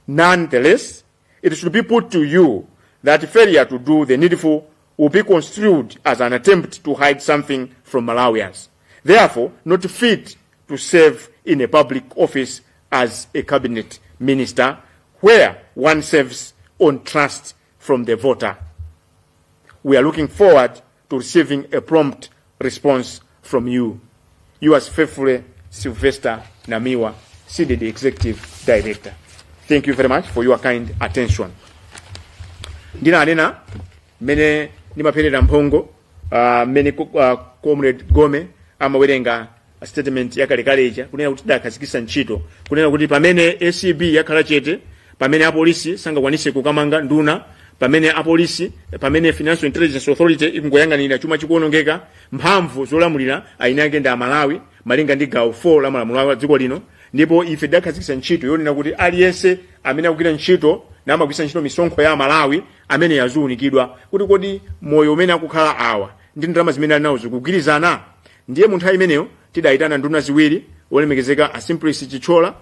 Nonetheless, it should be put to you that failure to do the needful will be construed as an attempt to hide something from Malawians. Therefore, not fit to serve in a public office as a cabinet minister, where one serves on trust from the voter. We are looking forward to receiving a prompt response from you. Yours faithfully, Sylvester Namiwa, CDEDI Executive Director. Thank you very much for your kind attention. Ndina anena mene nimaperera mphongo mene Comrade Gome amawerenga statement yakalekaleja kunena kuti dakhazikitsa ntchito kunena kuti pamene ACB yakhala chete, pamene apolisi sangakwanise kukamanga nduna, pamene apolisi, pamene Financial Intelligence Authority ikungoyang'anira chuma chikuonongeka, mphamvu zolamulira aina yake ndi Malawi malinga ndi gawo 4 la malamulo a dziko lino, ndipo ife dakhazikitsa ntchito yonena kuti aliyense amene akugwira ntchito na amagwisa ntchito misonkho ya Malawi amene yazuunikidwa kuti kodi moyo umene akukhala awa ndi ndalama zimene ali nawo zikugwirizana. Ndiye munthu imeneyo tidayitana nduna ziwiri, olemekezeka a Simplice Chichola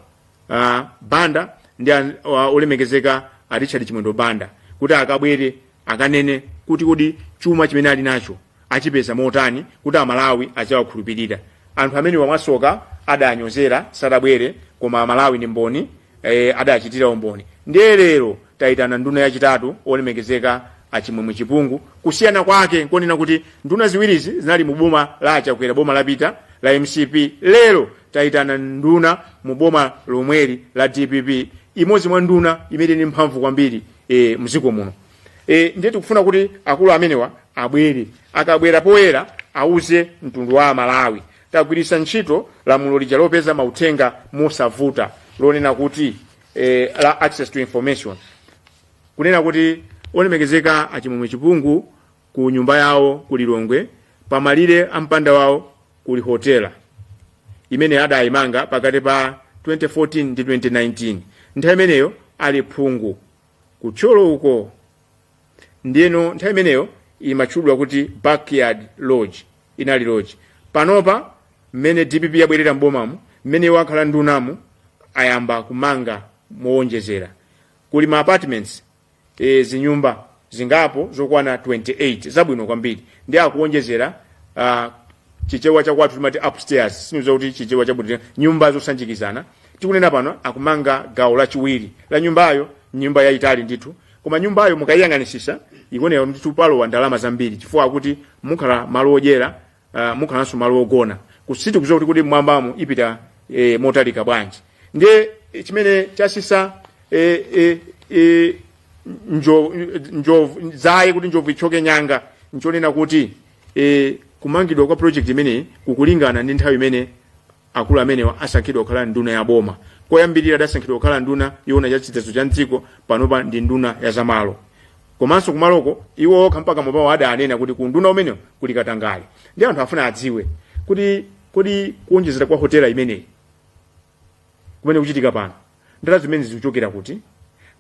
Banda ndi olemekezeka a Richard Chimwendo Banda, kuti akabwere akanene kuti kodi chuma chimene ali nacho achipeza motani kuti Amalawi achawakhulupirira. Anthu amene wamasoka adanyozera sadabwere, koma Malawi ndi mboni adachitira umboni. Ndiye lero tayitana nduna yachitatu olemekezeka achimwemwe chipungu. Kusiyana kwake nkonena kuti nduna ziwirizi zinali mu boma la chakwera, boma lapita la MCP. Lero tayitana nduna mu boma lomweli la DPP, imodzi mwa nduna imene ni mphamvu kwambiri muziko muno. Ndiye tikufuna kuti akulu amenewa abwere, akabwera poyera auze mtundu wa Malawi. Tagwiritsa ntchito lamulo lija lopeza mauthenga mosavuta lonena kuti la access to information, kunena kuti olemekezeka achimwemwe chipungu ku nyumba yawo ku Lilongwe pamalire ampanda wawo kuli hotela imene adayimanga pakati pa 2014 ndi 2019. Nthawi imeneyo ali phungu kucholo uko, ndiyeno nthawi imeneyo imatchulwa kuti backyard lodge, inali lodge. Panopa mmene DPP yabwerera mbomamu, mmene wakhala ndunamu ayamba kumanga moonjezera. Kuli ma apartments zinyumba zingapo zokwana 28 zabwino kwambiri, ndi akuonjezera chichewa cha kwatu timati upstairs, sinuza kuti chichewa cha bwino, nyumba zosanjikizana. Tikunena pano akumanga gawo lachiwiri la nyumbayo, nyumba ya Itali ndithu, koma nyumbayo mukayiyang'anisisa ikuoneka kuti tupalowa ndalama zambiri chifukwa kuti mukhala malo odyera mukhalanso malo ogona kusiti kuzoa kuti mwambamo ipita motalika bwanji. Ndiye chimene chasisa njovu zaye kuti njovu ichoke nyanga nchonena kuti kumangidwa kwa project imene kukulingana ndi nthawi imene akulu amenewa asankhidwa kukhala nduna ya boma. Koyambirira adasankhidwa kukhala nduna yona ya chitetezo cha dziko, panopa ndi nduna ya zamalo. Komanso kumaloko iwo mpaka mwapawo adanena kuti kunduna umene kuli Katangale. Ndi anthu afuna adziwe kuti kuonjezera kwa hotela imeneyi kumene kuchitika pano ndalama zimene zikuchokera kuti,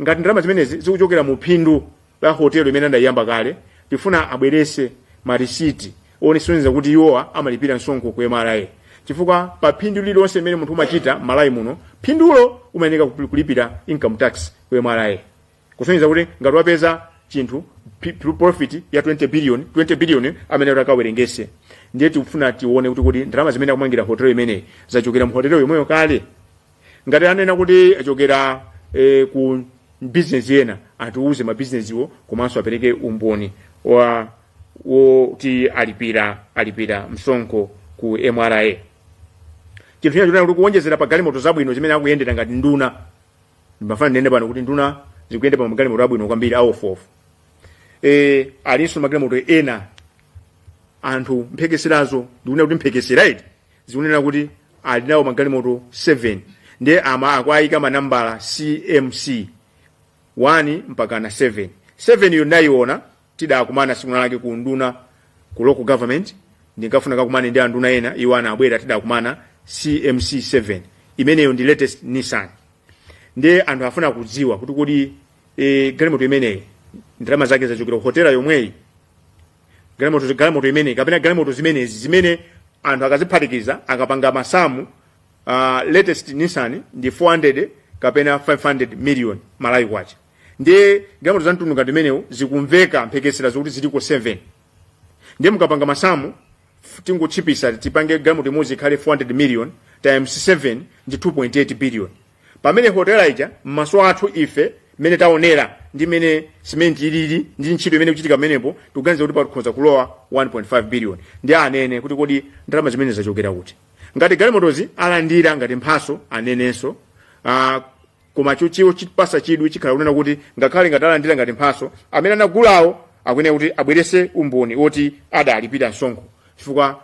ngati ndalama zimenezi zikuchokera mu phindu la hotelo imene andayamba kale, tifuna abwerese marisiti onesoneza kuti iwowa amalipira msonkho ku MRA. Chifukwa pa phindu lililonse imene munthu umachita Malawi muno, phindulo umayenera kulipira income tax ku MRA. Kusonyeza kuti ngati wapeza chinthu profit ya 20 billion amene akawerengese. Ndiye tikufuna tione kuti ndalama zimene akumangira hotelo imene zachokera mu hotelo yomweyo kale. Ngati anena kuti achokera ku business yena, atiuze ma business iwo komanso apereke umboni ti alipira msonkho ku MRA. Chinthu china kuti kuonjezera pa galimoto zabwino zimene akuyendera ngati nduna. Mbafana nene pano kuti nduna zikuyenda pa magalimoto abwino kwambiri off. Alinso magalimoto ena anthu mphekeserazo ndikuna kuti mphekesera zikunena kuti alinawo magalimoto 7. Ndiye akwayika manambala CMC 1 mpaka na 7. 7 yo ndayiona tidakumana siku lake ku nduna ku local government, ndingafuna kakumana ndi anduna ena iwo anabwera tidakumana CMC 7 imeneyo ndi latest Nissan. Ndiye anthu afuna kudziwa kuti galimoto imeneyi ndalama zake zachokera hotela yomweyi, galimoto imeneyi kapena galimoto zimene anthu akaziphatikiza akapanga masamu latest Nissan ndi 400 kapena 500 million Malawi kwacha. Ndiye galimoto za mtundu ngati imeneyo zikumveka mphekesera zokuti ziliko 7. Ndiye mukapanga masamu tingochipisa tipange galimoto imodzi ikhale 400 million times 7 ndi 2.8 billion. Pamene hotela ija m'maso athu ife mene taonera ndi mene cement ilili ndi ntchito imene kuchitika menepo tikuganiza kuti pakhoza kulowa 1.5 billion. Ndiye anene kuti ndalama zimene zachokera kuti. Ngati galimotozi alandira ngati mphaso anenenso, koma chiwo chipasa chidwi chikhala kunena kuti ngakhale ngati alandira ngati mphaso amene anagulawo akuyenera kuti abwerese umboni woti adalipira msonkho. Chifukwa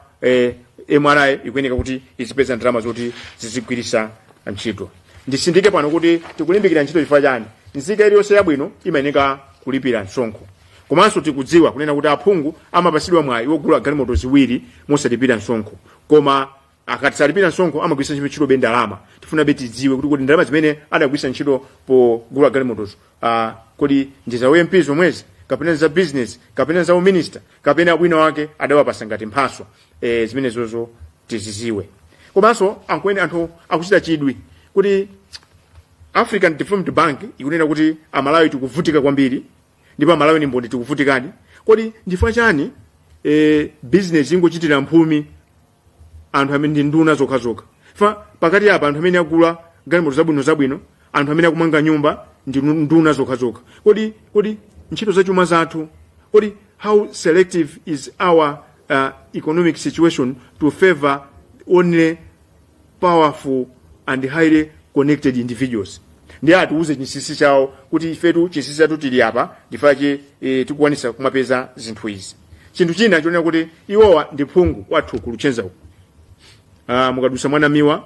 MRA ikuyenera kuti izipeza ndalama zoti zizigwirisa ntchito. Ndisindike pano kuti tikulimbikira ntchito chifukwa chani, nzika iliyonse yabwino imayenera kulipira msonkho. Komanso tikudziwa kunena kuti aphungu amapasidwa mwayi wogula galimoto ziwiri mosalipira msonkho, koma akati salipira msonkho amagwisa ntchito be ndalama. Tifuna beti tidziwe kuti ndalama zimene adagwisa ntchito pogula galimotozo kodi ndi za UMP zomwezi kapena za business kapena za minister kapena bwino wake adawapasa ngati mphaso. Zimene zozo tiziziwe. Komanso anthu akuchita chidwi kuti African Development Bank ikunena kuti Malawi tikuvutika kwambiri, ndipo Malawi ni mboni tikuvutikadi. Kodi ndifuna chani business ingochitira mphumi anthu amene ndi nduna zokhazoka. Pakati apa anthu amene akula galimoto zabwino, anthu amene akumanga nyumba ndi nduna zokhazoka. Kodi ntchito zachuma zathu, kodi how selective is our economic situation to favor only powerful and highly connected individuals? Ndiye atiuze chinsinsi chawo kuti ifetu chinsinsi chathu tili apa ndifache tikukwanisa kumapeza zinthu izi. Chinthu china chonena kuti iwowa ndi phungu wathu kuluchenza uku. Mukadusa mwa Namiwa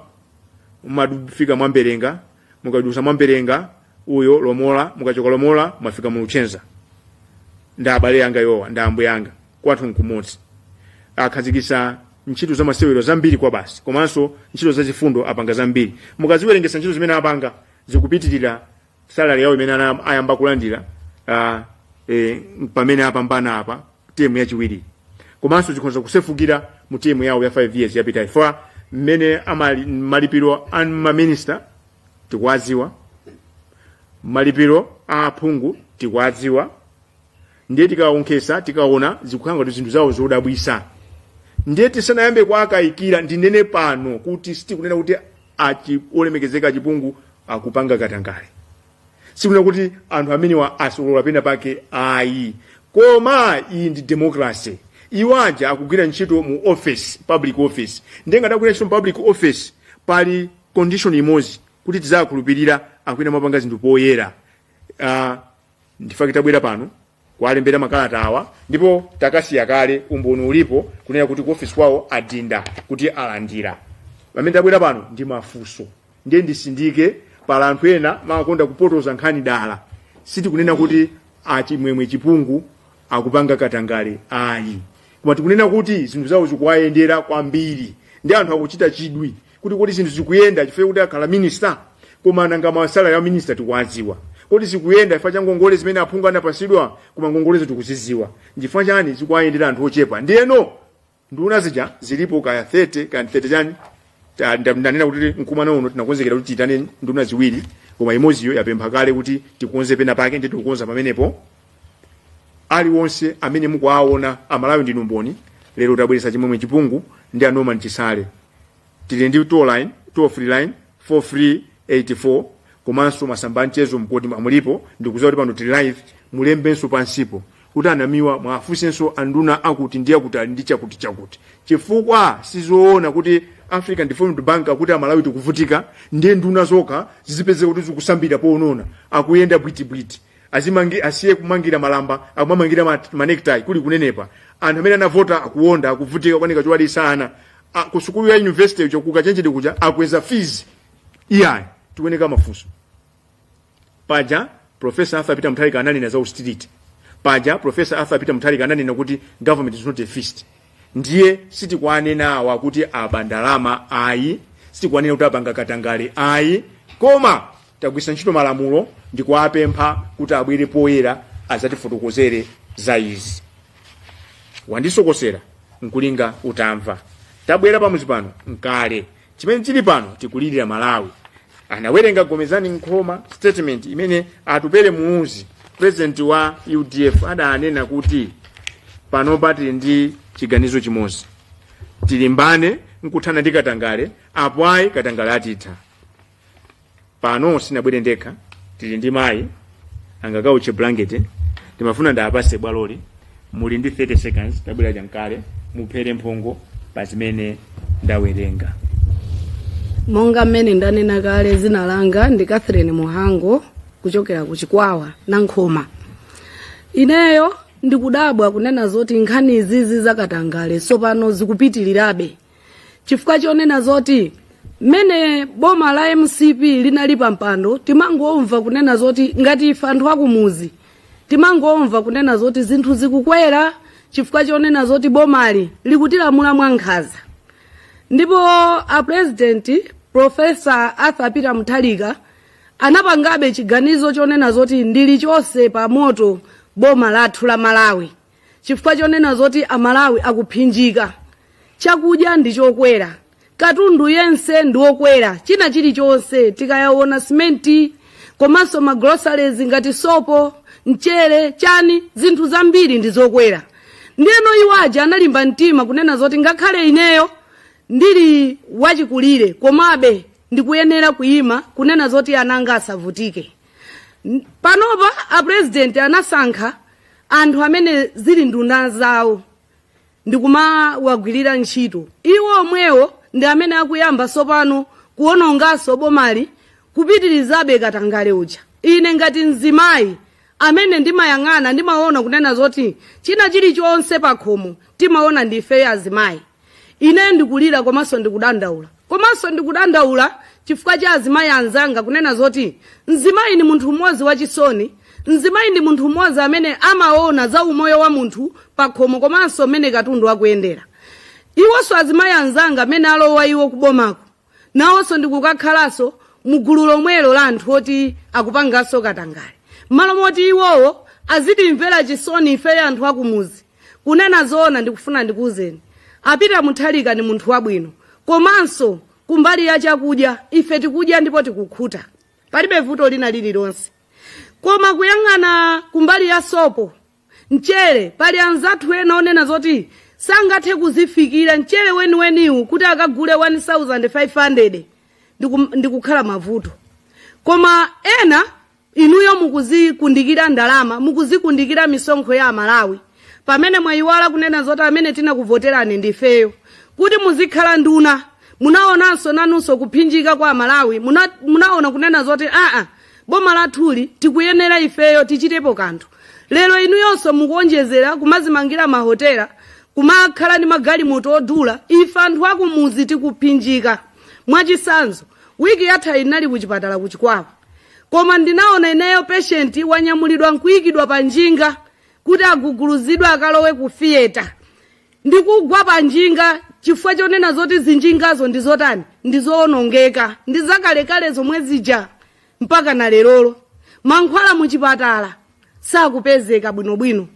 mumafika mwamberenga, mukadusa mwamberenga uyo Lomola, mukachoka Lomola mwafika mu Luchenza. Nda abale yanga yowa, nda ambu yanga kwathu nkumodzi. Akhazikisa ntchito za masewero zambiri kwa basi, komanso ntchito za chifundo apanga zambiri. Mukaziwerengesa ntchito zimene apanga zikupitirira salary yawo imene ayamba kulandira pamene apambana apa timu yachiwiri. Komanso zikonza kusefukira mu timu yawo ya 5 years yapita ifa mmene malipiro an minister tikwaziwa, malipiro aphungu tikwaziwa. Ndiye tikaonkesa tikaona zikukhanga kuti zinthu zawo zodabwisa. Ndiye tisanayambe kwakayikira ndinene pano kuti sitikunena kuti olemekezeka achipungu akupanga Katangale. Sikunena kuti anthu amene asolola pena pake ayi. koma iyi ndi democracy. Iwaja akugwira ntchito mu office, public office. Ndenga takugwira ntchito mu public office pali condition imodzi kuti tizakhulupirira akwina mapanga zinthu poyera. Ndifaki tabwera pano kwalembera makalata awa ndipo takasiya kale umboni ulipo kunena kuti ku office kwawo adinda kuti alandira. Pamene tabwera pano ndi mafunso. Ndiye ndisindike pala anthu ena makonda kupotoza nkhani dala. Siti kunena kuti achimwemwe chipungu akupanga katangale ayi. Koma tikunena kuti zinthu zawo zikuwayendera kwambiri. Ndi anthu akuchita chidwi kuti zinthu zikuyenda chifukwa kuti akhala minister koma nanga masala ya minister tikwadziwa. Kuti zikuyenda ifa cha ngongole zimene aphungu anapasidwa kuma ngongole tikuziziwa. Ndifuna chani zikuwayendera anthu ochepa. Ndiyeno nduna zija zilipo kaya 30 kaya 30 chani ndanena kuti nkumano uno tinakonzekera kuti titane nduna ziwiri koma imoziyo yapempha kale kuti tikonze pena pake ndi tikukonza pamenepo. Ali wonse amene mukuwaona amalawi ndi umboni lero tabweresa chimwemwe chipungu ndi anoma nchisale. Tili ndi toll line, toll free line 4384 komanso masamba mchezo mkoti amulipo ndikuziwa kuti pano tili live mulembenso pansipo kuti Namiwa mwafunsenso anduna akuti ndiye kuti ali ndi chakuti chifukwa sizoona kuti African Development Bank akuti amalawi tikuvutika ndiye nduna zokha zizipezeka kuti zikusambira poonona akuyenda bwitibwiti asiye kumangira malamba akumamangira manektai kuli kunenepa anthu amene anavota akuwonda akuvutika kwanika chowali sana ku sukulu ya university ucho kukachenjede kuja akweza fees iyayi tikuoneka mafunso. Paja Professor Arthur Peter Mutharika ananena za austerity. Paja Professor Arthur Peter Mutharika ananena kuti government is not a feast. Ndiye siti kwanena awa kuti abandalama ayi, siti kwanena kuti abanga katangale ayi, koma tagwisa ntchito malamulo ndi kuwapempha kuti abwere poyera azatifotokozere za izi. Wandisokosera nkulinga utamva. Tabwera pamuzi pano nkale. Chimene chili pano tikulirira Malawi. Anawerenga Gomezani Nkhoma statement imene atupere muuzi president wa UDF adanena kuti pano pati ndi chiganizo chimozi. Tilimbane nkuthana ndi katangale apo ayi katangale atitha. Pano sinabwere ndekha tili ndi mayi angakauche blanket ndimafuna ndapase bwaloli muli ndi 30 seconds tabwera jankale muphere mphongo pa zimene ndawerenga. Monga mmene ndanena kale zina langa ndi Catherine Muhango kuchokera ku Chikwawa na Nkhoma. Ineyo ndikudabwa kunena zoti nkhani izizi zakatangale sopano zikupitirirabe. Chifukwa chonena zoti mmene boma la MCP linali pampando timangomva kunena zoti ngati ife anthu akumuzi timangomva kunena zoti zinthu zikukwera chifukwa chonena zoti bomali likutilamula mwankhaza. Ndipo a president Professor Arthur Peter Mutharika anapangabe chiganizo chonena zoti ndili chose pa moto boma lathu la Malawi. Chifukwa chonena zoti amalawi akuphinjika. Chakudya ndi chokwera. Katundu yense ndi okwera. China chili chonse tikayaona simenti komanso magroceries ngati sopo, mchere, chani zinthu zambiri ndi zokwera. Ndiyeno iwaja analimba mtima kunena zoti ngakhale ineyo ndili wachikulire komabe ndikuyenera kuyima kunena zoti ananga asavutike. Panopa a president anasankha anthu amene zili nduna zawo ndikumawagwirira ntchito. Iwo omwewo ndi amene akuyamba sopano kuononganso bomali kupitirizabe katangale uja. Ine ngati mzimayi amene ndimayang'ana ndimaona kunena zoti china chili chonse pakhomo timaona ndife azimayi. Ine ndikulira komanso ndikudandaula. Komanso ndikudandaula chifukwa cha azimayi anzanga kunena zoti mzimayi ni munthu mmodzi wachisoni, mzimayi ndi munthu mmodzi amene amaona za umoyo wa munthu pakhomo komanso amene katundu akuyendera. Iwonso azimayi anzanga amene alowa iwo kubomako nawonso ndikukakhalaso mugulu lomwelo la anthu oti akupanganso katangale. Malo moti iwowo azitimvera chisoni ife anthu akumuzi. Kunena zoona ndikufuna ndikuuzeni. Apita Mutharika ni munthu wabwino. Komanso kumbali ya chakudya ife tikudya ndipo tikukhuta. Palibe vuto lina lililonse. Koma kuyang'ana kumbali ya sopo, mchere, pali anzathu ena onena zoti sangathe kuzifikira mchere weniweniwu kuti akagule 1500 ndikukhala mavuto. Koma ena inuyo mukuzikundikira ndalama, mukuzikundikira misonkho ya Malawi. Pamene mwayiwala kunena zoti amene tinakuvoterani ndifeyo. Kuti muzikhala nduna, munaonanso nanunso kuphinjika kwa Malawi, munaona kunena zoti boma lathuli tikuyenera ifeyo tichitepo kanthu. Lero inuyonso mukuonjezera kumazimangira mahotela, kumakhala ndi magalimoto odula, ife anthu akumuzi tikuphinjika. Mwachisanzo, wiki yatha inali kuchipatala kuchikwawa. Koma ndinaona ineyo patient wanyamulidwa nkuyikidwa pa njinga kuti aguguluzidwa akalowe ku theater. Ndikugwa pa njinga chifukwa chonena zoti zinjingazo ndizotani, ndizoonongeka, ndizakalekale zomwe zija mpaka na lerolo. Mankhwala muchipatala sakupezeka bwinobwino.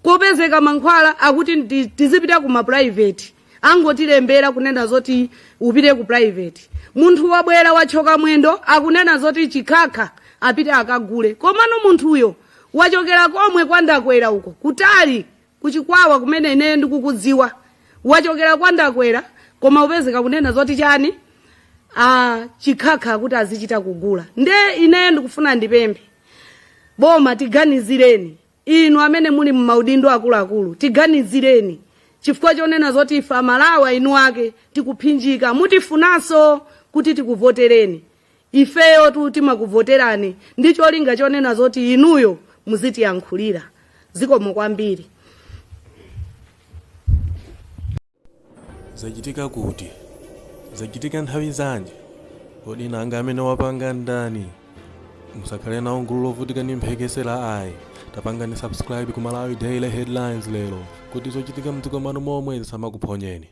Kopezeka mankhwala akuti tizipita kuma private. Angotilembera kunena zoti upite ku private. Munthu wabwera wachoka mwendo akunena zoti chikhakha apite akagule. Komano munthuyo wachokera komwe kwandakwera uko kutali kuchikwawa kumene ine ndikukudziwa. Wachokera kwandakwera koma upezeka kunena zoti chani chikhakha kuti azichita kugula. Nde ine ndikufuna ndipembe boma tiganizireni, inu amene muli mmaudindo akuluakulu tiganizireni, chifukwa chonena zoti ife Malawi inu ake tikuphinjika, mutifunanso kuti tikuvotereni. Ifeyo timakuvoterani ndi cholinga chonena zoti inuyo muzitiyankhulira. Zikomo kwambiri. Zachitika kuti? Zachitika nthawi zanji? Kodi nanga amene wapanga ndani? Musakhale nawo gulu lovutika ndi mphekesera ayi. Tapangani subscribe ku Malawi Daily Headlines lero kuti zochitika mdziko mwanu momwe zisamakuphonyeni.